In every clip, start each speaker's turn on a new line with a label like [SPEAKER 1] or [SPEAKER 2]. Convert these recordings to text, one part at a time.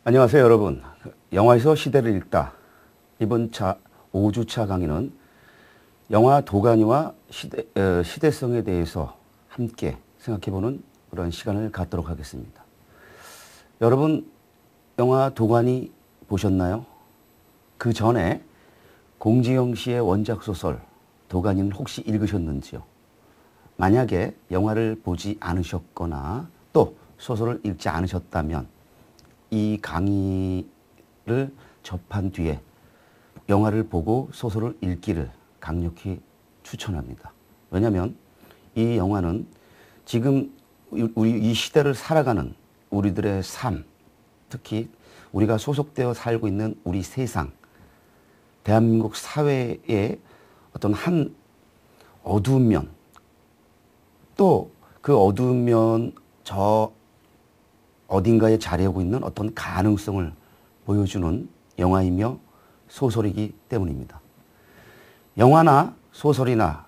[SPEAKER 1] 안녕하세요, 여러분. 영화에서 시대를 읽다. 이번 5주차 강의는 영화 도가니와 시대성에 대해서 함께 생각해보는 그런 시간을 갖도록 하겠습니다. 여러분, 영화 도가니 보셨나요? 그 전에 공지영 씨의 원작 소설 도가니는 혹시 읽으셨는지요? 만약에 영화를 보지 않으셨거나 또 소설을 읽지 않으셨다면 이 강의를 접한 뒤에 영화를 보고 소설을 읽기를 강력히 추천합니다. 왜냐하면 이 영화는 지금 우리 이 시대를 살아가는 우리들의 삶, 특히 우리가 소속되어 살고 있는 우리 세상, 대한민국 사회의 어떤 한 어두운 면, 또 그 어두운 면 저 어딘가에 자리하고 있는 어떤 가능성을 보여주는 영화이며 소설이기 때문입니다. 영화나 소설이나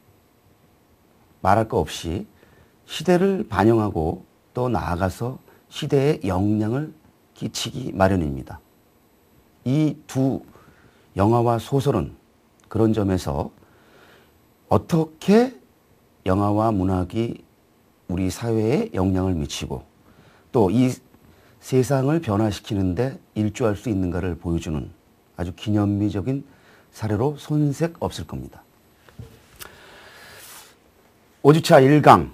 [SPEAKER 1] 말할 거 없이 시대를 반영하고 또 나아가서 시대에 영향을 끼치기 마련입니다. 이 두 영화와 소설은 그런 점에서 어떻게 영화와 문학이 우리 사회에 영향을 미치고 또 이 세상을 변화시키는데 일조할 수 있는가를 보여주는 아주 기념비적인 사례로 손색 없을 겁니다. 5주차 1강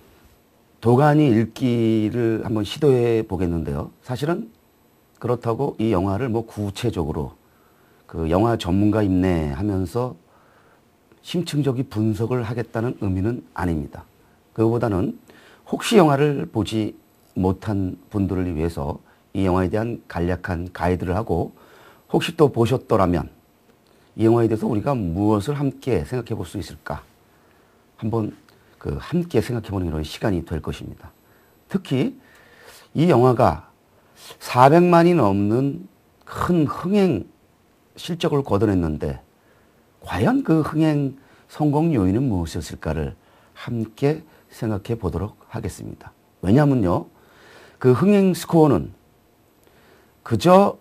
[SPEAKER 1] 도가니 읽기를 한번 시도해 보겠는데요. 사실은 그렇다고 이 영화를 뭐 구체적으로 그 영화 전문가 입내 하면서 심층적인 분석을 하겠다는 의미는 아닙니다. 그거보다는 혹시 영화를 보지 못한 분들을 위해서 이 영화에 대한 간략한 가이드를 하고 혹시 또 보셨더라면 이 영화에 대해서 우리가 무엇을 함께 생각해 볼 수 있을까 한번 함께 생각해 보는 이런 시간이 될 것입니다. 특히 이 영화가 400만이 넘는 큰 흥행 실적을 거둬냈는데 과연 그 흥행 성공 요인은 무엇이었을까를 함께 생각해 보도록 하겠습니다. 왜냐하면요, 그 흥행 스코어는 그저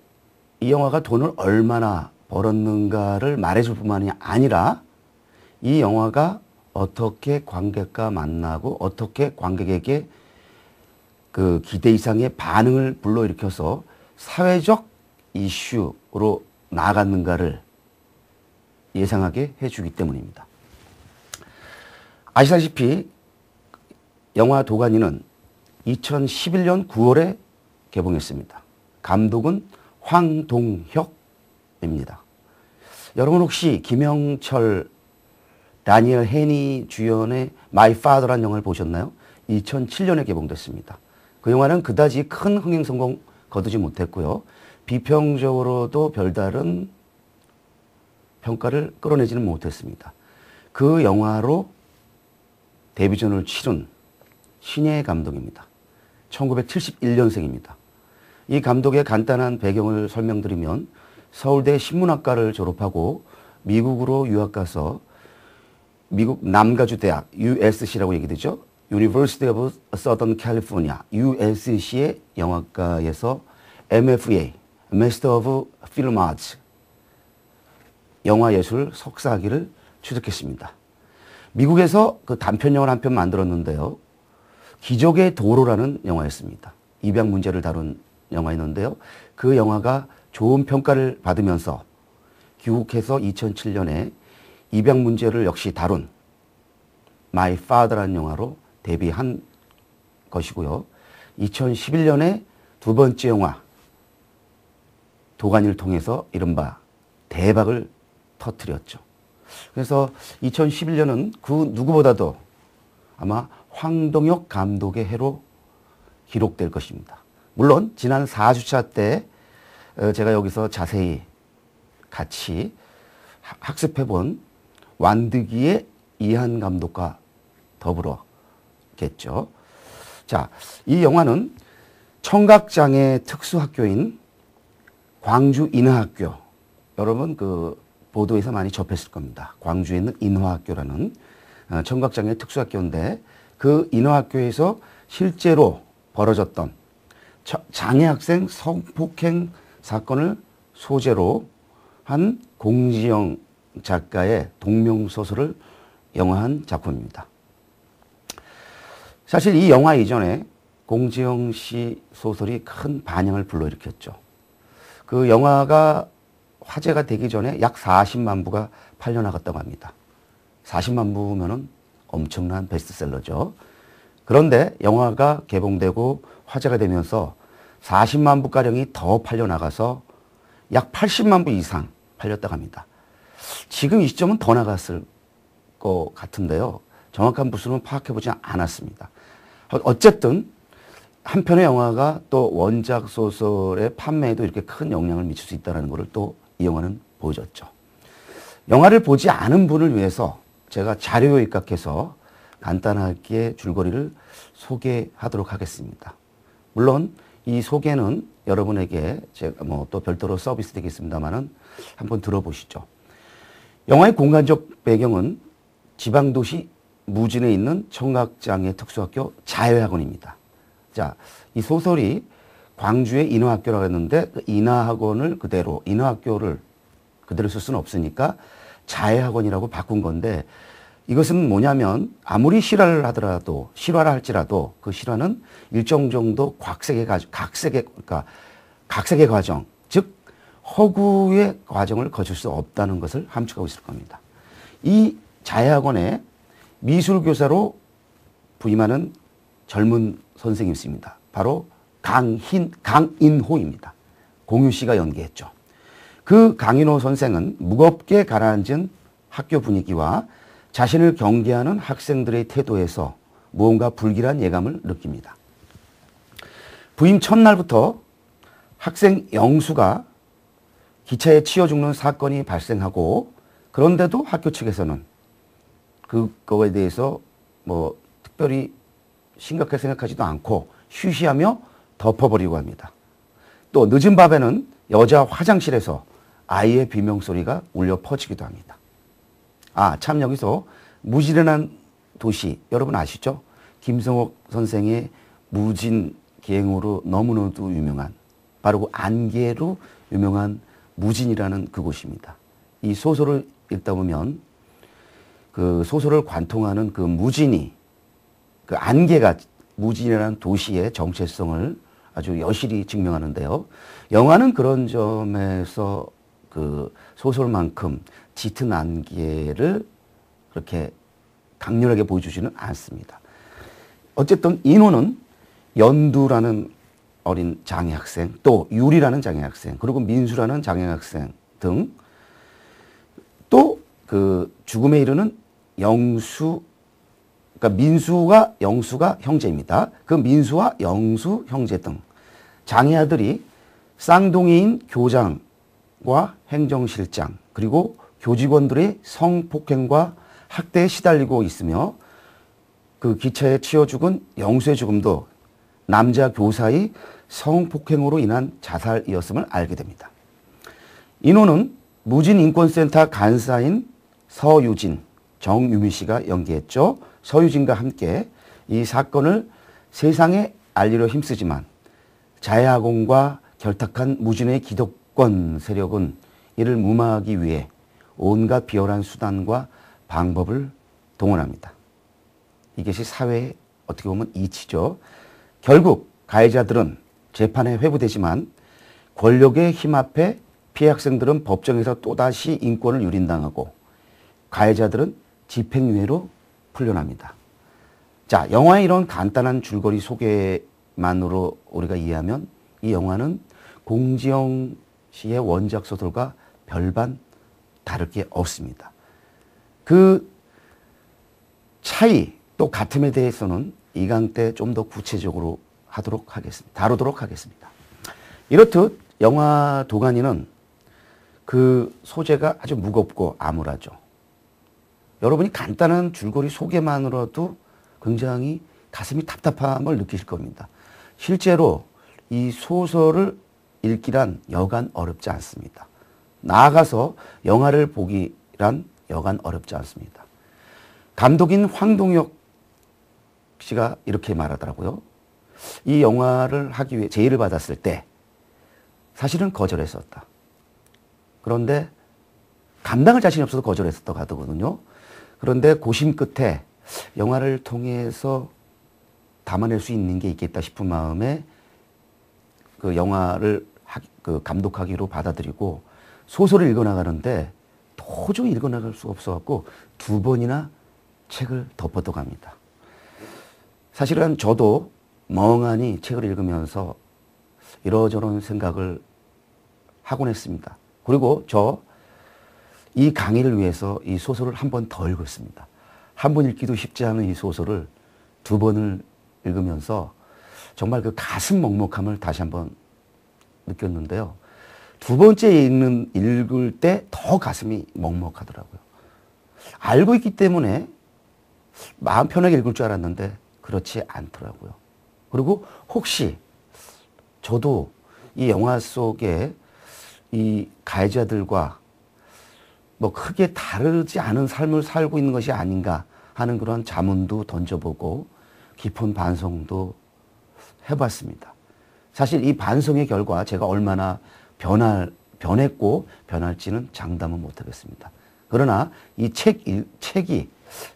[SPEAKER 1] 이 영화가 돈을 얼마나 벌었는가를 말해줄 뿐만이 아니라 이 영화가 어떻게 관객과 만나고 어떻게 관객에게 그 기대 이상의 반응을 불러일으켜서 사회적 이슈로 나아갔는가를 예상하게 해주기 때문입니다. 아시다시피 영화 도가니는 2011년 9월에 개봉했습니다. 감독은 황동혁입니다. 여러분 혹시 김영철, 다니엘 헤니 주연의 마이 파더라는 영화를 보셨나요? 2007년에 개봉됐습니다. 그 영화는 그다지 큰 흥행 성공 거두지 못했고요. 비평적으로도 별다른 평가를 끌어내지는 못했습니다. 그 영화로 데뷔전을 치른 신예 감독입니다. 1971년생입니다. 이 감독의 간단한 배경을 설명드리면 서울대 신문학과를 졸업하고 미국으로 유학 가서 미국 남가주 대학 USC라고 얘기되죠. University of Southern California USC의 영화과에서 MFA Master of Film Arts 영화예술 석사학위를 취득했습니다. 미국에서 그 단편 영화를 한 편 만들었는데요. 기적의 도로라는 영화였습니다. 입양 문제를 다룬 영화였는데요. 그 영화가 좋은 평가를 받으면서 귀국해서 2007년에 입양 문제를 역시 다룬 My Father라는 영화로 데뷔한 것이고요. 2011년에 두 번째 영화 도가니를 통해서 이른바 대박을 터뜨렸죠. 그래서 2011년은 그 누구보다도 아마 황동혁 감독의 해로 기록될 것입니다. 물론 지난 4주차 때 제가 여기서 자세히 같이 학습해본 완득이의 이한 감독과 더불어겠죠. 자, 이 영화는 청각장애 특수학교인 광주 인하학교, 여러분 그 보도에서 많이 접했을 겁니다. 광주에 있는 인하학교라는 청각장애 특수학교인데 그 인하학교에서 실제로 벌어졌던 장애 학생 성폭행 사건을 소재로 한 공지영 작가의 동명소설을 영화한 작품입니다. 사실 이 영화 이전에 공지영 씨 소설이 큰 반향을 불러일으켰죠. 그 영화가 화제가 되기 전에 약 40만 부가 팔려나갔다고 합니다. 40만 부면은 엄청난 베스트셀러죠. 그런데 영화가 개봉되고 화제가 되면서 40만 부가량이 더 팔려나가서 약 80만 부 이상 팔렸다고 합니다. 지금 이 시점은 더 나갔을 것 같은데요. 정확한 부수는 파악해보지 않았습니다. 어쨌든 한 편의 영화가 또 원작 소설의 판매에도 이렇게 큰 영향을 미칠 수 있다는 것을 또 이 영화는 보여줬죠. 영화를 보지 않은 분을 위해서 제가 자료에 입각해서 간단하게 줄거리를 소개하도록 하겠습니다. 물론 이 소개는 여러분에게 제가 또 별도로 서비스 되겠습니다만은 한번 들어보시죠. 영화의 공간적 배경은 지방도시 무진에 있는 청각장애 특수학교 자유학원입니다. 자, 이 소설이 광주의 인하학교라고 했는데 그 인하학원을 그대로 인하학교를 그대로 쓸 수는 없으니까 자유학원이라고 바꾼 건데 이것은 뭐냐면 아무리 실화를 하더라도 실화라 할지라도 그 실화는 일정 정도 각색의 과정, 즉 허구의 과정을 거칠 수 없다는 것을 함축하고 있을 겁니다. 이 자유학원에 미술교사로 부임하는 젊은 선생님이 있습니다. 바로 강인호입니다. 공유 씨가 연기했죠. 그 강인호 선생은 무겁게 가라앉은 학교 분위기와 자신을 경계하는 학생들의 태도에서 무언가 불길한 예감을 느낍니다. 부임 첫날부터 학생 영수가 기차에 치여 죽는 사건이 발생하고 그런데도 학교 측에서는 그거에 대해서 특별히 심각하게 생각하지도 않고 쉬쉬하며 덮어버리고 합니다. 또 늦은 밤에는 여자 화장실에서 아이의 비명소리가 울려 퍼지기도 합니다. 참 여기서 무진이라는 도시 여러분 아시죠? 김성옥 선생의 무진 기행으로 너무나도 유명한 바로 그 안개로 유명한 무진이라는 그곳입니다. 이 소설을 읽다 보면 그 소설을 관통하는 그 무진이 그 안개가 무진이라는 도시의 정체성을 아주 여실히 증명하는데요. 영화는 그런 점에서 그 소설만큼 짙은 안개를 그렇게 강렬하게 보여주지는 않습니다. 어쨌든 인호는 연두라는 어린 장애 학생, 또 유리라는 장애 학생, 그리고 민수라는 장애 학생 등 또 그 죽음에 이르는 영수, 그러니까 민수와 영수가 형제입니다. 그 민수와 영수 형제 등 장애 아들이 쌍둥이인 교장과 행정실장 그리고 교직원들의 성폭행과 학대에 시달리고 있으며 그 기차에 치여 죽은 영수의 죽음도 남자 교사의 성폭행으로 인한 자살이었음을 알게 됩니다. 인호는 무진인권센터 간사인 서유진, 정유미 씨가 연기했죠. 서유진과 함께 이 사건을 세상에 알리려 힘쓰지만 자유학원과 결탁한 무진의 기득권 세력은 이를 무마하기 위해 온갖 비열한 수단과 방법을 동원합니다. 이것이 사회의 어떻게 보면 이치죠. 결국 가해자들은 재판에 회부되지만 권력의 힘 앞에 피해 학생들은 법정에서 또다시 인권을 유린당하고 가해자들은 집행유예로 풀려납니다. 자, 영화의 이런 간단한 줄거리 소개만으로 우리가 이해하면 이 영화는 공지영 씨의 원작 소설과 별반 다를 게 없습니다. 그 차이 또 같음에 대해서는 이 강 때 좀 더 구체적으로 다루도록 하겠습니다. 이렇듯 영화 도가니는 그 소재가 아주 무겁고 암울하죠. 여러분이 간단한 줄거리 소개만으로도 굉장히 가슴이 답답함을 느끼실 겁니다. 실제로 이 소설을 읽기란 여간 어렵지 않습니다. 나아가서 영화를 보기란 여간 어렵지 않습니다. 감독인 황동혁 씨가 이렇게 말하더라고요. 이 영화를 하기 위해 제의를 받았을 때 사실은 거절했었다. 그런데 감당할 자신이 없어서 거절했었다고 하더거든요. 그런데 고심 끝에 영화를 통해서 담아낼 수 있는 게 있겠다 싶은 마음에 그 영화를 감독하기로 받아들이고 소설을 읽어나가는데 도저히 읽어나갈 수가 없어갖고 2번이나 책을 덮어도 갑니다. 사실은 저도 멍하니 책을 읽으면서 이러저런 생각을 하곤 했습니다. 그리고 저 이 강의를 위해서 이 소설을 한 번 더 읽었습니다. 한 번 읽기도 쉽지 않은 이 소설을 2번을 읽으면서 정말 그 가슴 먹먹함을 다시 한번 느꼈는데요. 2번째 읽을 때 더 가슴이 먹먹하더라고요. 알고 있기 때문에 마음 편하게 읽을 줄 알았는데 그렇지 않더라고요. 그리고 혹시 저도 이 영화 속에 이 가해자들과 뭐 크게 다르지 않은 삶을 살고 있는 것이 아닌가 하는 그런 자문도 던져보고 깊은 반성도 해봤습니다. 사실 이 반성의 결과 제가 얼마나 변했고 변할지는 장담은 못하겠습니다. 그러나 이 책이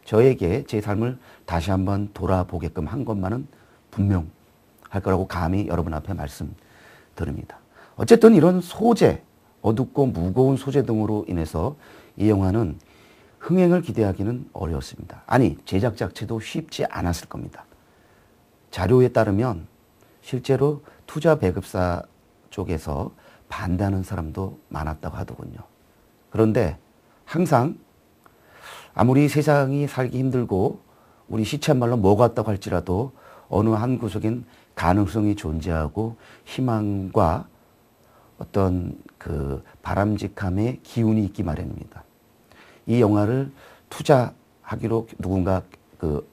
[SPEAKER 1] 저에게 제 삶을 다시 한번 돌아보게끔 한 것만은 분명할 거라고 감히 여러분 앞에 말씀드립니다. 어쨌든 이런 소재, 어둡고 무거운 소재 등으로 인해서 이 영화는 흥행을 기대하기는 어려웠습니다. 아니, 제작 자체도 쉽지 않았을 겁니다. 자료에 따르면 실제로 투자 배급사 쪽에서 반대하는 사람도 많았다고 하더군요. 그런데 항상 아무리 세상이 살기 힘들고 우리 시쳇말로 뭐 같다고 할지라도 어느 한 구석엔 가능성이 존재하고 희망과 어떤 그 바람직함의 기운이 있기 마련입니다. 이 영화를 투자하기로 누군가 그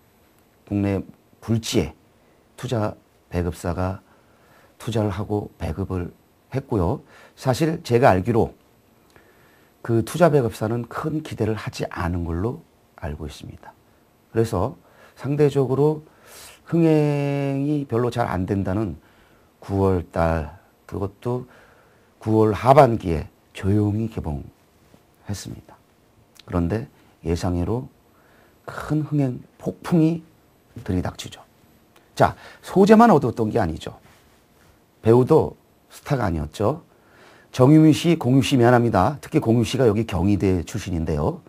[SPEAKER 1] 국내 불지의 투자 배급사가 투자를 하고 배급을 했고요. 사실 제가 알기로 그 투자 배급사는 큰 기대를 하지 않은 걸로 알고 있습니다. 그래서 상대적으로 흥행이 별로 잘 안 된다는 9월 달, 그것도 9월 하반기에 조용히 개봉했습니다. 그런데 예상외로 큰 흥행 폭풍이 들이닥치죠. 자, 소재만 얻었던 게 아니죠. 배우도 스타가 아니었죠. 정유미 씨, 공유 씨 미안합니다. 특히 공유 씨가 여기 경희대 출신인데요.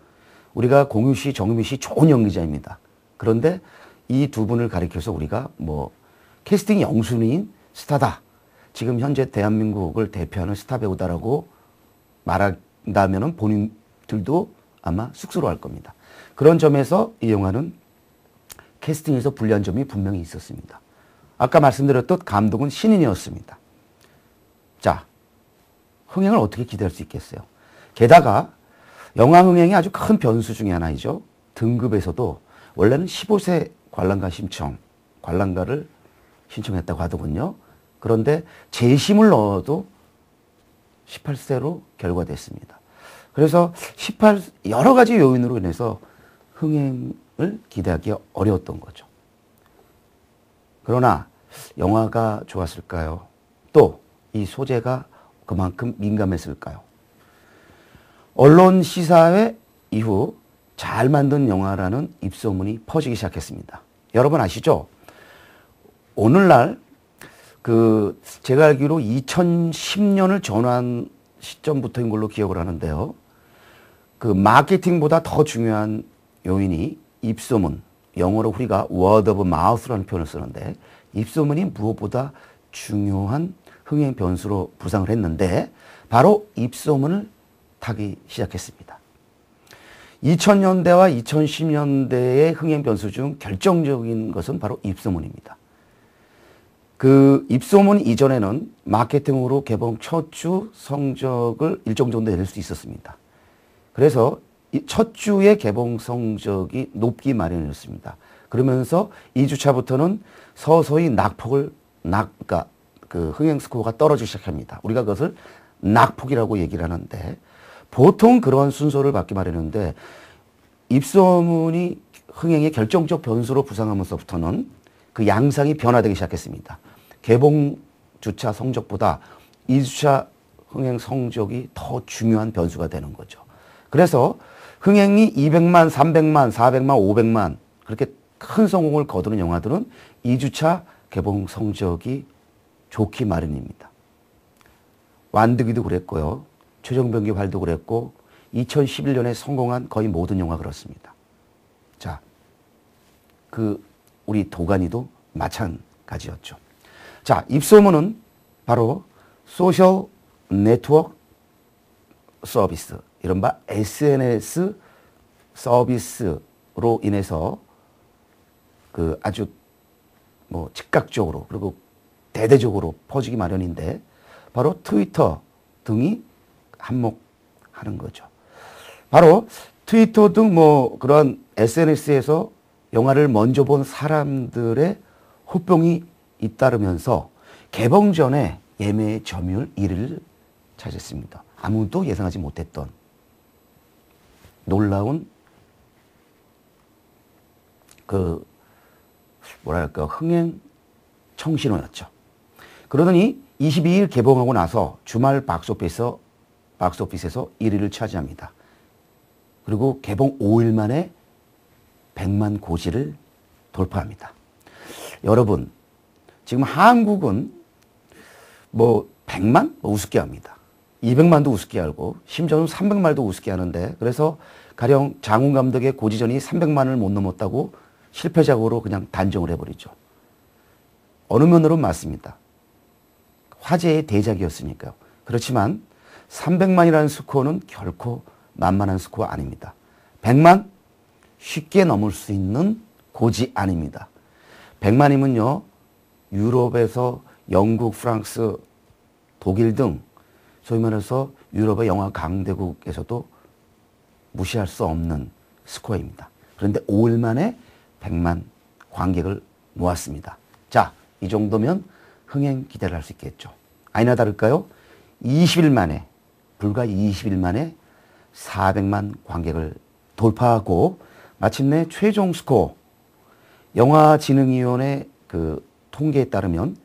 [SPEAKER 1] 우리가 공유 씨, 정유미 씨 좋은 연기자입니다. 그런데 이 두 분을 가리켜서 우리가 뭐 캐스팅 영순위인 스타다. 지금 현재 대한민국을 대표하는 스타 배우다라고 말한다면 본인들도 아마 쑥스러워할 겁니다. 그런 점에서 이 영화는 캐스팅에서 불리한 점이 분명히 있었습니다. 아까 말씀드렸던 감독은 신인이었습니다. 자, 흥행을 어떻게 기대할 수 있겠어요? 게다가 영화 흥행이 아주 큰 변수 중에 하나이죠. 등급에서도 원래는 15세 관람가를 신청했다고 하더군요. 그런데 재심을 넣어도 18세로 결과됐습니다. 그래서 여러 가지 요인으로 인해서 흥행을 기대하기 어려웠던 거죠. 그러나 영화가 좋았을까요? 또 이 소재가 그만큼 민감했을까요? 언론 시사회 이후 잘 만든 영화라는 입소문이 퍼지기 시작했습니다. 여러분 아시죠? 오늘날 제가 알기로 2010년을 전환 시점부터인 걸로 기억을 하는데요. 그 마케팅보다 더 중요한 요인이 입소문, 영어로 우리가 word of mouth라는 표현을 쓰는데 입소문이 무엇보다 중요한 흥행 변수로 부상을 했는데 바로 입소문을 타기 시작했습니다. 2000년대와 2010년대의 흥행 변수 중 결정적인 것은 바로 입소문입니다. 그 입소문 이전에는 마케팅으로 개봉 첫 주 성적을 일정 정도 낼 수 있었습니다. 그래서 첫 주의 개봉 성적이 높기 마련이었습니다. 그러면서 2주차부터는 서서히 그러니까 그 흥행 스코어가 떨어지기 시작합니다. 우리가 그것을 낙폭이라고 얘기를 하는데 보통 그런 순서를 받기 마련인데 입소문이 흥행의 결정적 변수로 부상하면서부터는 그 양상이 변화되기 시작했습니다. 개봉 주차 성적보다 2주차 흥행 성적이 더 중요한 변수가 되는 거죠. 그래서 흥행이 200만, 300만, 400만, 500만 그렇게 큰 성공을 거두는 영화들은 2주차 개봉 성적이 좋기 마련입니다. 완득이도 그랬고요. 최종병기 활도 그랬고 2011년에 성공한 거의 모든 영화 그렇습니다. 자, 우리 도가니도 마찬가지였죠. 자, 입소문은 바로 소셜 네트워크 서비스, 이른바 SNS 서비스로 인해서 아주 즉각적으로 그리고 대대적으로 퍼지기 마련인데 바로 트위터 등이 한몫하는 거죠. 바로 트위터 등 그런 SNS에서 영화를 먼저 본 사람들의 호평이 잇따르면서 개봉 전에 예매 점유율 1위를 차지했습니다. 아무도 예상하지 못했던 놀라운 흥행 청신호였죠. 그러더니 22일 개봉하고 나서 주말 박스오피스에서 1위를 차지합니다. 그리고 개봉 5일 만에 100만 고지를 돌파합니다. 여러분, 지금 한국은 100만? 우습게 합니다. 200만도 우습게 알고 심지어는 300만도 우습게 하는데 그래서 가령 장훈 감독의 고지전이 300만을 못 넘었다고 실패작으로 그냥 단정을 해버리죠. 어느 면으로는 맞습니다. 화제의 대작이었으니까요. 그렇지만 300만이라는 스코어는 결코 만만한 스코어 아닙니다. 100만? 쉽게 넘을 수 있는 고지 아닙니다. 100만이면요. 유럽에서 영국, 프랑스, 독일 등 소위 말해서 유럽의 영화 강대국에서도 무시할 수 없는 스코어입니다. 그런데 5일 만에 100만 관객을 모았습니다. 자, 이 정도면 흥행 기대를 할 수 있겠죠. 아니나 다를까요? 20일 만에, 불과 20일 만에 400만 관객을 돌파하고 마침내 최종 스코어, 영화진흥위원회 통계에 따르면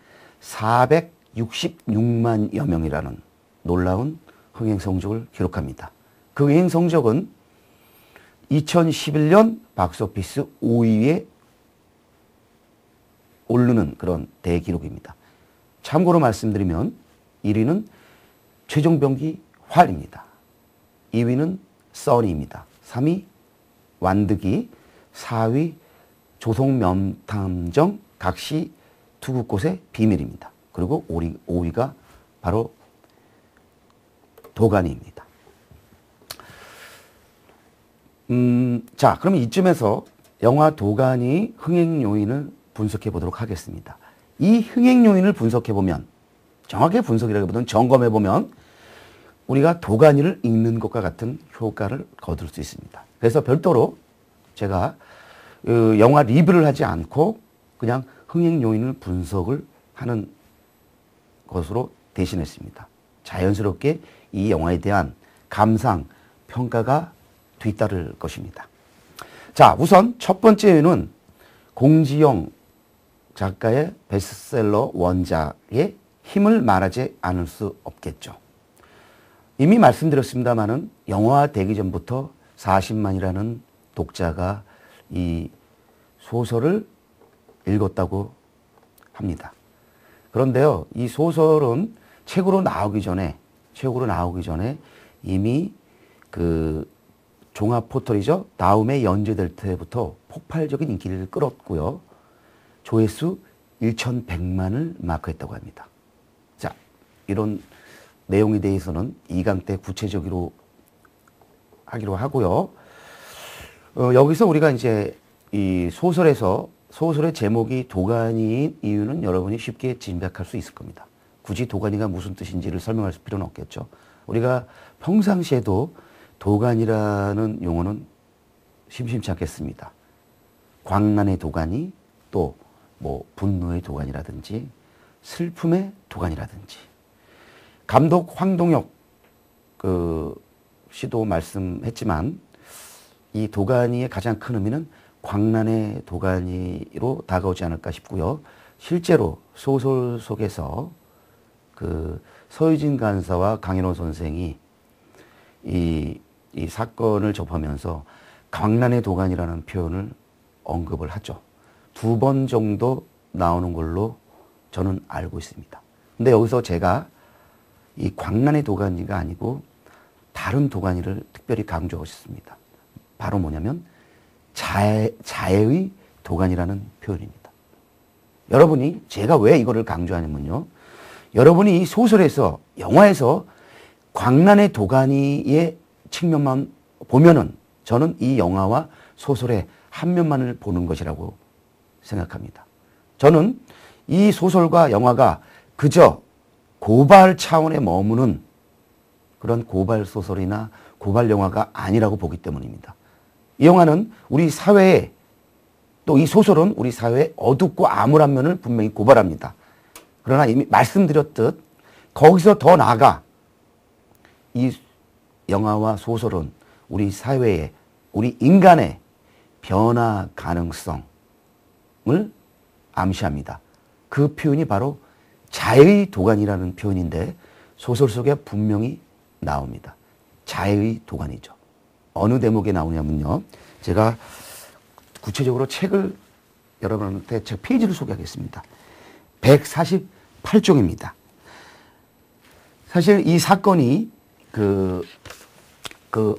[SPEAKER 1] 466만여 명이라는 놀라운 흥행 성적을 기록합니다. 그 흥행 성적은 2011년 박스오피스 5위에 오르는 그런 대기록입니다. 참고로 말씀드리면 1위는 최종병기 활입니다. 2위는 써니입니다. 3위 완득이, 4위 조송면탐정 각시 투구꽃의 비밀입니다. 그리고 5위가 바로 도가니입니다. 자, 그럼 이쯤에서 영화 도가니 흥행 요인을 분석해 보도록 하겠습니다. 이 흥행 요인을 분석해 보면, 정확하게 분석이라기보다는 점검해 보면 우리가 도가니를 읽는 것과 같은 효과를 거둘 수 있습니다. 그래서 별도로 제가 영화 리뷰를 하지 않고 그냥 흥행 요인을 분석을 하는 것으로 대신했습니다. 자연스럽게 이 영화에 대한 감상, 평가가 뒤따를 것입니다. 자, 우선 첫 번째 요인은 공지영 작가의 베스트셀러 원작의 힘을 말하지 않을 수 없겠죠. 이미 말씀드렸습니다마는 영화 되기 전부터 40만이라는 독자가 이 소설을 읽었다고 합니다. 그런데요, 이 소설은 책으로 나오기 전에 이미 종합 포털이죠. 다음에 연재될 때부터 폭발적인 인기를 끌었고요. 조회수 1,100만을 마크했다고 합니다. 자, 이런 내용에 대해서는 2강 때 구체적으로 하기로 하고요. 여기서 우리가 이제 이 소설의 제목이 도가니인 이유는 여러분이 쉽게 짐작할 수 있을 겁니다. 굳이 도가니가 무슨 뜻인지를 설명할 필요는 없겠죠. 우리가 평상시에도 도가니라는 용어는 심심치 않겠습니다. 광란의 도가니, 또 분노의 도가니라든지 슬픔의 도가니라든지. 감독 황동혁 씨도 말씀했지만 이 도가니의 가장 큰 의미는 광란의 도가니로 다가오지 않을까 싶고요. 실제로 소설 속에서 그 서유진 간사와 강인호 선생이 이 사건을 접하면서 광란의 도가니라는 표현을 언급을 하죠. 2번 정도 나오는 걸로 저는 알고 있습니다. 근데 여기서 제가 이 광란의 도가니가 아니고 다른 도가니를 특별히 강조하고 싶습니다. 바로 뭐냐면 자해의 도가니라는 표현입니다. 여러분이 제가 왜 이거를 강조하냐면요. 여러분이 이 소설에서 영화에서 광란의 도가니의 측면만 보면은 저는 이 영화와 소설의 한 면만을 보는 것이라고 생각합니다. 저는 이 소설과 영화가 그저 고발 차원에 머무는 그런 고발 소설이나 고발 영화가 아니라고 보기 때문입니다. 이 영화는 우리 사회에 또 이 소설은 우리 사회의 어둡고 암울한 면을 분명히 고발합니다. 그러나 이미 말씀드렸듯 거기서 더 나아가 이 영화와 소설은 우리 사회의 우리 인간의 변화 가능성을 암시합니다. 그 표현이 바로 자해의 도가니라는 표현인데 소설 속에 분명히 나옵니다. 자해의 도가니죠. 어느 대목에 나오냐면요. 제가 구체적으로 책을 여러분한테 책 페이지를 소개하겠습니다. 148쪽입니다. 사실 이 사건이 그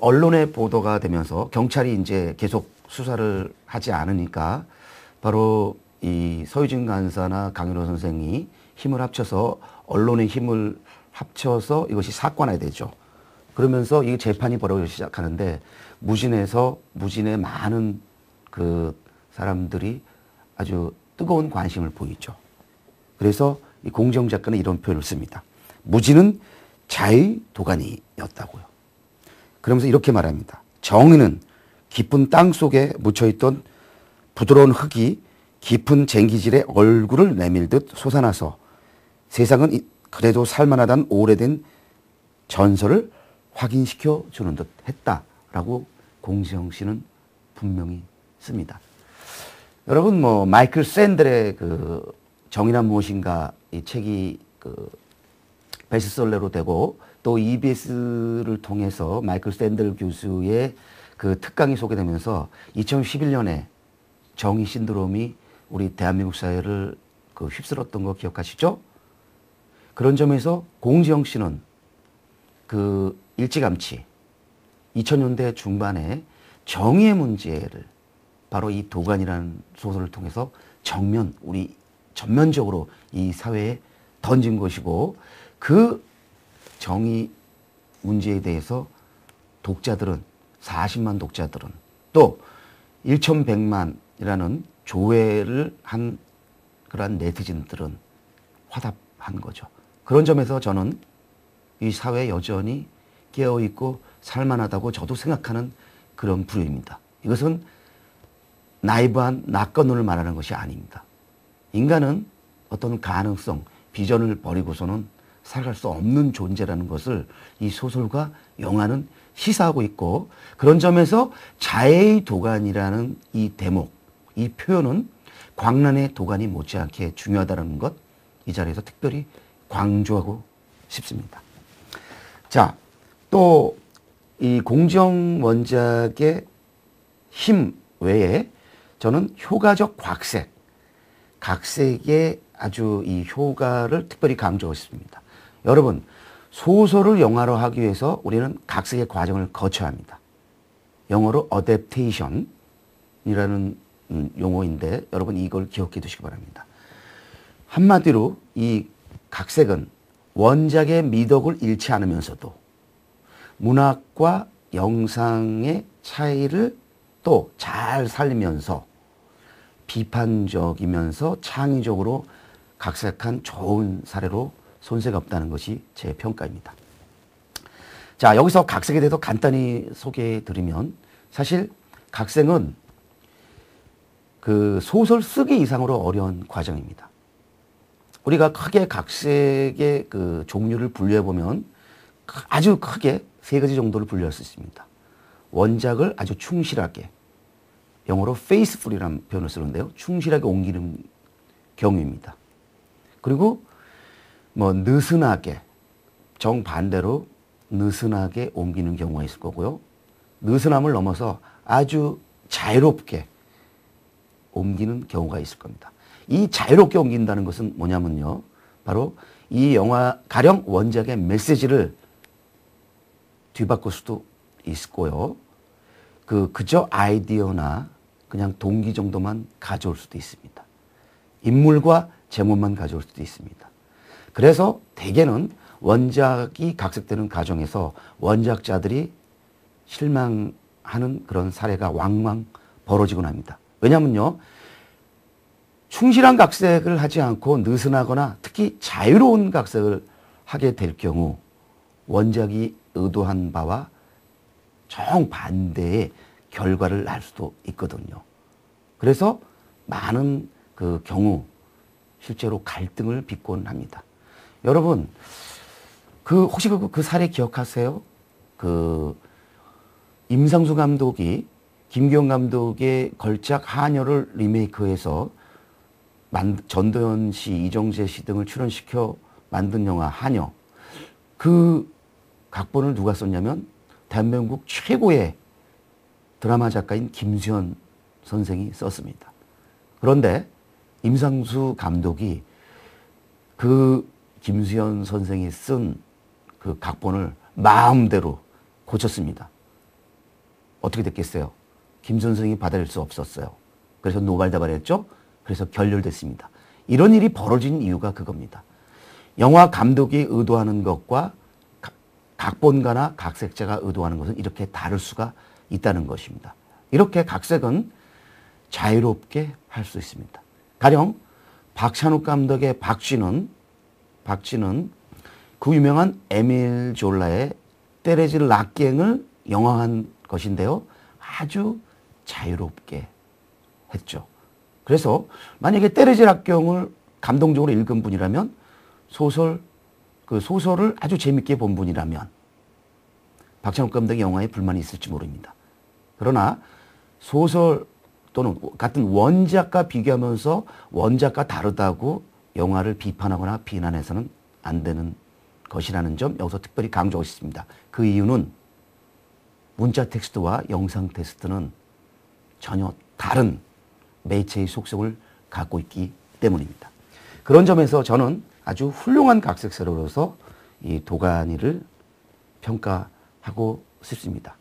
[SPEAKER 1] 언론에 보도가 되면서 경찰이 이제 계속 수사를 하지 않으니까 바로 이 서유진 간사나 강인호 선생이 힘을 합쳐서 언론의 힘을 합쳐서 이것이 사건화가 되죠. 그러면서 이 재판이 벌어지기 시작하는데 무진의 많은 그 사람들이 아주 뜨거운 관심을 보이죠. 그래서 이 공정 작가는 이런 표현을 씁니다. 무진은 자의 도가니였다고요. 그러면서 이렇게 말합니다. 정의는 깊은 땅 속에 묻혀있던 부드러운 흙이 깊은 쟁기질에 얼굴을 내밀듯 솟아나서 세상은 그래도 살만하다는 오래된 전설을 확인시켜 주는 듯 했다라고 공지영 씨는 분명히 씁니다. 여러분 마이클 샌델의 그 정의란 무엇인가 이 책이 그 베스트셀러로 되고 또 EBS를 통해서 마이클 샌델 교수의 그 특강이 소개되면서 2011년에 정의 신드롬이 우리 대한민국 사회를 그 휩쓸었던 거 기억하시죠? 그런 점에서 공지영 씨는 그 일찌감치 2000년대 중반에 정의의 문제를 바로 이 도가니라는 소설을 통해서 전면적으로 이 사회에 던진 것이고 그 정의 문제에 대해서 독자들은 40만 독자들은 또 1100만이라는 조회를 한 그러한 네티즌들은 화답한 거죠. 그런 점에서 저는 이 사회에 여전히 깨어있고 살만하다고 저도 생각하는 그런 부류입니다. 이것은 나이브한 낙관론을 말하는 것이 아닙니다. 인간은 어떤 가능성, 비전을 버리고서는 살아갈 수 없는 존재라는 것을 이 소설과 영화는 시사하고 있고 그런 점에서 자해의 도가니라는 이 대목, 이 표현은 광란의 도가니 못지않게 중요하다는 것 이 자리에서 특별히 강조하고 싶습니다. 자, 또 이 공정 원작의 힘 외에 저는 효과적 각색의 아주 이 효과를 특별히 강조하고 싶습니다. 여러분, 소설을 영화로 하기 위해서 우리는 각색의 과정을 거쳐야 합니다. 영어로 adaptation이라는 용어인데 여러분 이걸 기억해 두시기 바랍니다. 한마디로 이 각색은 원작의 미덕을 잃지 않으면서도 문학과 영상의 차이를 또 잘 살리면서 비판적이면서 창의적으로 각색한 좋은 사례로 손색이 없다는 것이 제 평가입니다. 자, 여기서 각색에 대해서 간단히 소개해 드리면 사실 각색은 그 소설 쓰기 이상으로 어려운 과정입니다. 우리가 크게 각색의 그 종류를 분류해 보면 아주 크게 3가지 정도를 분류할 수 있습니다. 원작을 아주 충실하게, 영어로 faithful이라는 표현을 쓰는데요. 충실하게 옮기는 경우입니다. 그리고 뭐 느슨하게, 정반대로 느슨하게 옮기는 경우가 있을 거고요. 느슨함을 넘어서 아주 자유롭게 옮기는 경우가 있을 겁니다. 이 자유롭게 옮긴다는 것은 뭐냐면요. 바로 이 영화 가령 원작의 메시지를 뒤바꿀 수도 있을 거요. 그저 아이디어나 그냥 동기 정도만 가져올 수도 있습니다. 인물과 제목만 가져올 수도 있습니다. 그래서 대개는 원작이 각색되는 과정에서 원작자들이 실망하는 그런 사례가 왕왕 벌어지곤 합니다. 왜냐면요. 충실한 각색을 하지 않고 느슨하거나 특히 자유로운 각색을 하게 될 경우 원작이 의도한 바와 정반대의 결과를 날 수도 있거든요. 그래서 많은 그 경우 실제로 갈등을 빚곤 합니다. 여러분, 혹시 그 사례 기억하세요? 임상수 감독이 김기현 감독의 걸작 하녀를 리메이크해서 전도연 씨, 이정재 씨 등을 출연시켜 만든 영화 하녀. 그 각본을 누가 썼냐면 대한민국 최고의 드라마 작가인 김수현 선생이 썼습니다. 그런데 임상수 감독이 그 김수현 선생이 쓴 그 각본을 마음대로 고쳤습니다. 어떻게 됐겠어요? 김 선생이 받아들일 수 없었어요. 그래서 노발대발했죠. 그래서 결렬됐습니다. 이런 일이 벌어진 이유가 그겁니다. 영화 감독이 의도하는 것과 각본가나 각색자가 의도하는 것은 이렇게 다를 수가 있다는 것입니다. 이렇게 각색은 자유롭게 할 수 있습니다. 가령 박찬욱 감독의 박쥐는 그 유명한 에밀 졸라의 때레즈 락갱을 영화한 것인데요. 아주 자유롭게 했죠. 그래서 만약에 때레즈 락갱을 감동적으로 읽은 분이라면 그 소설을 아주 재밌게 본 분이라면 박찬욱 감독의 영화에 불만이 있을지 모릅니다. 그러나 소설 또는 같은 원작과 비교하면서 원작과 다르다고 영화를 비판하거나 비난해서는 안 되는 것이라는 점 여기서 특별히 강조하고 싶습니다. 그 이유는 문자 텍스트와 영상 텍스트는 전혀 다른 매체의 속성을 갖고 있기 때문입니다. 그런 점에서 저는 아주 훌륭한 각색사로서 이 도가니를 평가하고 싶습니다.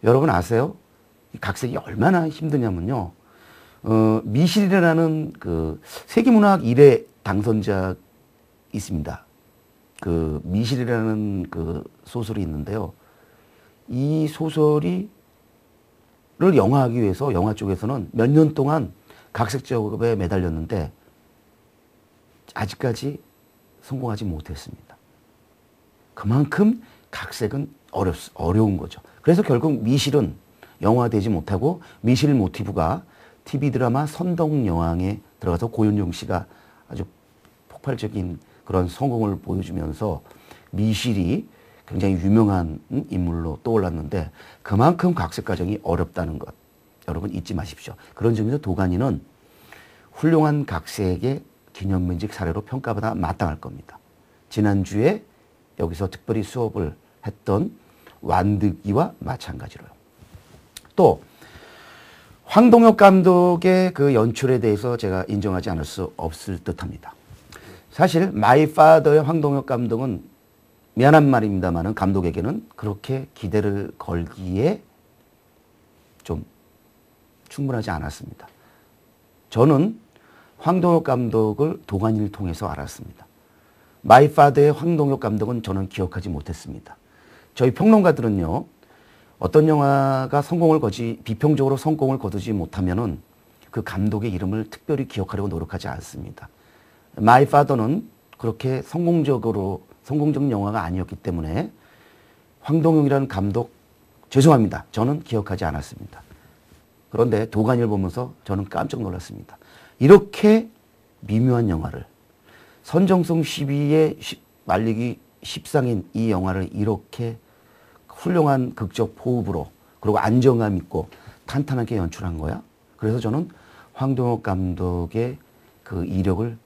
[SPEAKER 1] 여러분 아세요? 이 각색이 얼마나 힘드냐면요. 미실이라는 그 세계문학 1회 당선자 있습니다. 그 미실이라는 그 소설이 있는데요. 이 소설을 영화하기 위해서 영화 쪽에서는 몇 년 동안 각색 작업에 매달렸는데 아직까지 성공하지 못했습니다. 그만큼 각색은 어려운 거죠. 그래서 결국 미실은 영화되지 못하고 미실 모티브가 TV 드라마 선덕여왕에 들어가서 고윤정 씨가 아주 폭발적인 그런 성공을 보여주면서 미실이 굉장히 유명한 인물로 떠올랐는데 그만큼 각색 과정이 어렵다는 것 여러분 잊지 마십시오. 그런 점에서 도가니는 훌륭한 각색의 기념비적 사례로 평가받아 마땅할 겁니다. 지난주에 여기서 특별히 수업을 했던 완득이와 마찬가지로요. 또 황동혁 감독의 그 연출에 대해서 제가 인정하지 않을 수 없을 듯합니다. 사실 마이 파더의 황동혁 감독은 미안한 말입니다만 감독에게는 그렇게 기대를 걸기에 좀 충분하지 않았습니다. 저는 황동혁 감독을 도가니를 통해서 알았습니다. 마이 파더의 황동혁 감독은 저는 기억하지 못했습니다. 저희 평론가들은요. 어떤 영화가 비평적으로 성공을 거두지 못하면은 그 감독의 이름을 특별히 기억하려고 노력하지 않습니다. 마이 파더는 그렇게 성공적 영화가 아니었기 때문에 황동혁이라는 감독 죄송합니다. 저는 기억하지 않았습니다. 그런데 도가니를 보면서 저는 깜짝 놀랐습니다. 이렇게 미묘한 영화를 선정성 12의 말리기 10상인 이 영화를 이렇게 훌륭한 극적 호흡으로 그리고 안정감 있고 탄탄하게 연출한 거야. 그래서 저는 황동혁 감독의 그 이력을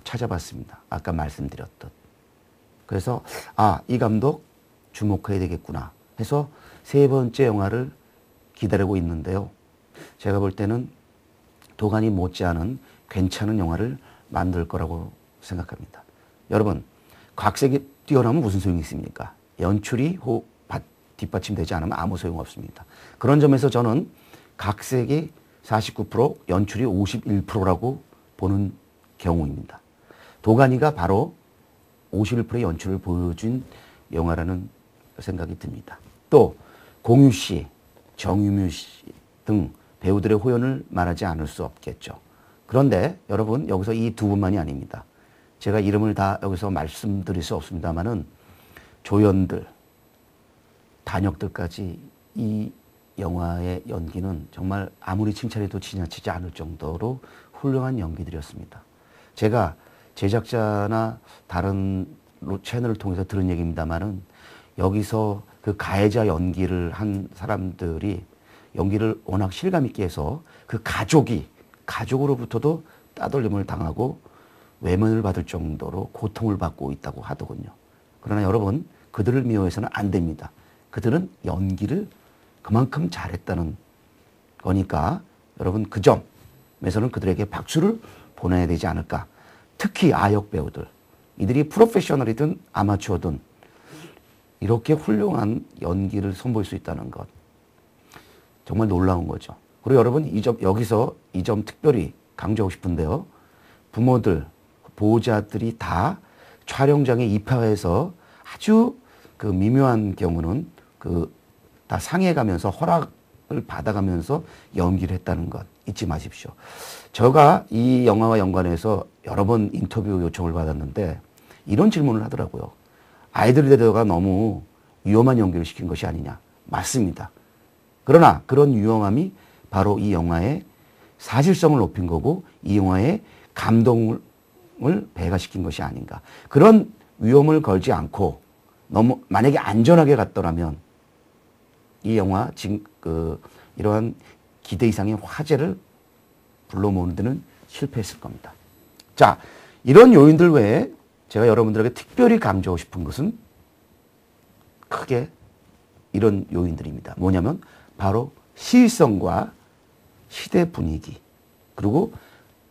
[SPEAKER 1] 찾아봤습니다. 아까 말씀드렸던. 그래서 이 감독 주목해야 되겠구나 해서 세 번째 영화를 기다리고 있는데요. 제가 볼 때는 도가니 못지않은 괜찮은 영화를 만들 거라고 생각합니다. 여러분, 각색이 뛰어나면 무슨 소용이 있습니까? 연출이 뒷받침되지 않으면 아무 소용없습니다. 그런 점에서 저는 각색이 49%, 연출이 51%라고 보는 경우입니다. 도가니가 바로 51%의 연출을 보여준 영화라는 생각이 듭니다. 또 공유 씨, 정유미 씨 등 배우들의 호연을 말하지 않을 수 없겠죠. 그런데 여러분, 여기서 이 두 분만이 아닙니다. 제가 이름을 다 여기서 말씀드릴 수 없습니다만은 조연들, 단역들까지 이 영화의 연기는 정말 아무리 칭찬해도 지나치지 않을 정도로 훌륭한 연기들이었습니다. 제가 제작자나 다른 채널을 통해서 들은 얘기입니다만은 여기서 그 가해자 연기를 한 사람들이 연기를 워낙 실감 있게 해서 그 가족으로부터도 따돌림을 당하고 외면을 받을 정도로 고통을 받고 있다고 하더군요. 그러나 여러분, 그들을 미워해서는 안 됩니다. 그들은 연기를 그만큼 잘했다는 거니까 여러분, 그 점에서는 그들에게 박수를 보내야 되지 않을까. 특히 아역 배우들, 이들이 프로페셔널이든 아마추어든 이렇게 훌륭한 연기를 선보일 수 있다는 것, 정말 놀라운 거죠. 그리고 여러분, 여기서 이 점 특별히 강조하고 싶은데요. 부모들, 보호자들이 다 촬영장에 입학해서 아주 그 미묘한 경우는 다 상해가면서 허락을 받아가면서 연기를 했다는 것 잊지 마십시오. 제가 이 영화와 연관해서 여러 번 인터뷰 요청을 받았는데 이런 질문을 하더라고요. 아이들이 데려가 너무 위험한 연기를 시킨 것이 아니냐. 맞습니다. 그러나 그런 위험함이 바로 이 영화의 사실성을 높인 거고 이 영화의 감동을 배가시킨 것이 아닌가. 그런 위험을 걸지 않고 너무 만약에 안전하게 갔더라면 이 영화 지금 이러한 기대 이상의 화제를 불러 모으는 데는 실패했을 겁니다. 자, 이런 요인들 외에 제가 여러분들에게 특별히 강조하고 싶은 것은 크게 이런 요인들입니다. 뭐냐면 바로 시의성과 시대 분위기, 그리고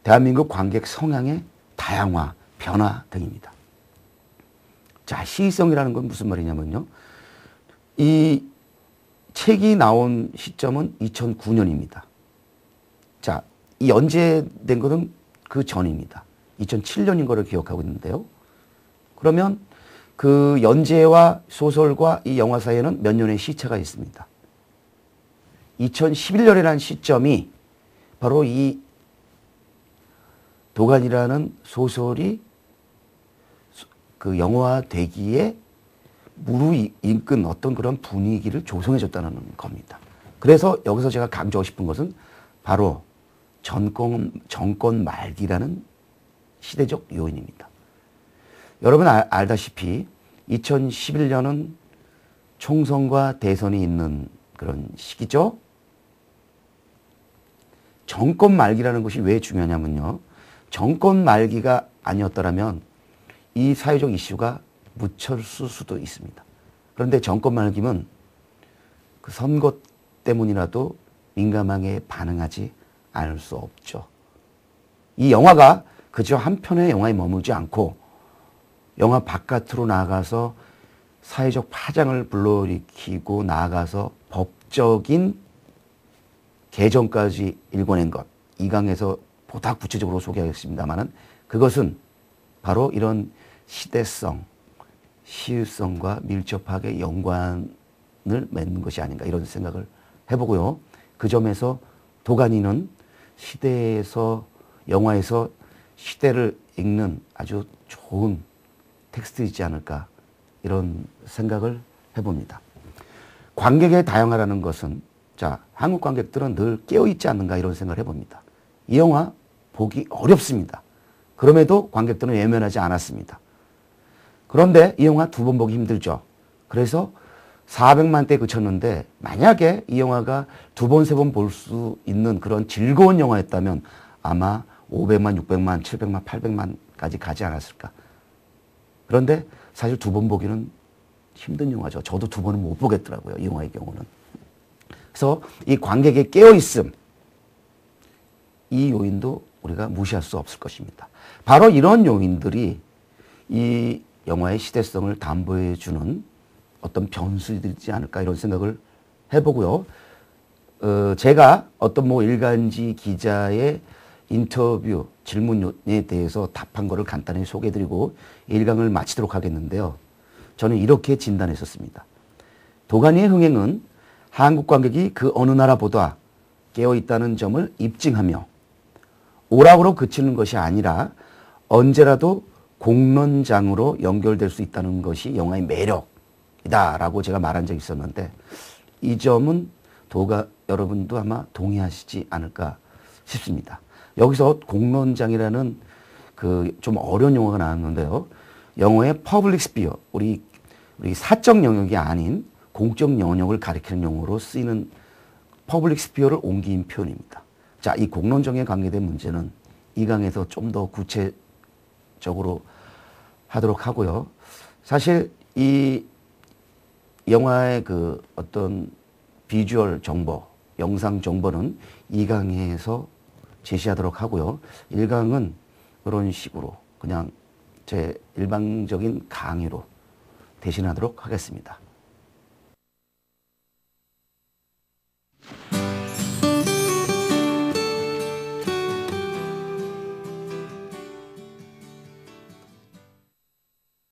[SPEAKER 1] 대한민국 관객 성향의 다양화, 변화 등입니다. 자, 시의성이라는 건 무슨 말이냐면요. 이 책이 나온 시점은 2009년입니다. 자, 이 연재된 것은 그 전입니다. 2007년인 거를 기억하고 있는데요. 그러면 그 연재와 소설과 이 영화 사이에는 몇 년의 시차가 있습니다. 2011년이라는 시점이 바로 이 도가니라는 소설이 그 영화되기에 무르익은 어떤 그런 분위기를 조성해줬다는 겁니다. 그래서 여기서 제가 강조하고 싶은 것은 바로 정권 말기라는 시대적 요인입니다. 여러분 알다시피 2011년은 총선과 대선이 있는 그런 시기죠. 정권 말기라는 것이 왜 중요하냐면요. 정권 말기가 아니었더라면 이 사회적 이슈가 묻혔을 수도 있습니다. 그런데 정권 말기면 그 선거 때문이라도 민감하게 반응하지 않을 수 없죠. 이 영화가 그저 한 편의 영화에 머물지 않고 영화 바깥으로 나가서 사회적 파장을 불러일으키고 나아가서 법적인 개정까지 일궈낸 것, 이 강에서 보다 구체적으로 소개하겠습니다만은 그것은 바로 이런 시대성, 시의성과 밀접하게 연관을 맺는 것이 아닌가 이런 생각을 해보고요. 그 점에서 도가니는 시대에서 영화에서 시대를 읽는 아주 좋은 텍스트이지 않을까 이런 생각을 해봅니다. 관객의 다양화라는 것은 자, 한국 관객들은 늘 깨어있지 않는가 이런 생각을 해봅니다. 이 영화 보기 어렵습니다. 그럼에도 관객들은 외면하지 않았습니다. 그런데 이 영화 두 번 보기 힘들죠. 그래서 400만 대에 그쳤는데 만약에 이 영화가 두 번, 세 번 볼 수 있는 그런 즐거운 영화였다면 아마 500만, 600만, 700만, 800만 수준까지 가지 않았을까. 그런데 사실 두 번 보기는 힘든 영화죠. 저도 두 번은 못 보겠더라고요. 이 영화의 경우는. 그래서 이 관객의 깨어있음, 이 요인도 우리가 무시할 수 없을 것입니다. 바로 이런 요인들이 이 영화의 시대성을 담보해주는 어떤 변수들이지 않을까 이런 생각을 해보고요. 제가 어떤 뭐 일간지 기자의 인터뷰 질문에 대해서 답한 거를 간단히 소개해드리고 1강을 마치도록 하겠는데요. 저는 이렇게 진단했었습니다. 도가니의 흥행은 한국 관객이 그 어느 나라보다 깨어있다는 점을 입증하며 오락으로 그치는 것이 아니라 언제라도 공론장으로 연결될 수 있다는 것이 영화의 매력이다라고 제가 말한 적이 있었는데 이 점은 여러분도 아마 동의하시지 않을까 싶습니다. 여기서 공론장이라는 그 좀 어려운 용어가 나왔는데요. 영어의 퍼블릭 스피어, 우리 사적 영역이 아닌 공적 영역을 가리키는 용어로 쓰이는 퍼블릭 스피어를 옮긴 표현입니다. 자, 이 공론정에 관계된 문제는 이 강에서 좀 더 구체적으로 하도록 하고요. 사실 이 영화의 그 어떤 비주얼 정보, 영상 정보는 2강에서 제시하도록 하고요. 1강은 이런 식으로 그냥 제 일방적인 강의로 대신하도록 하겠습니다.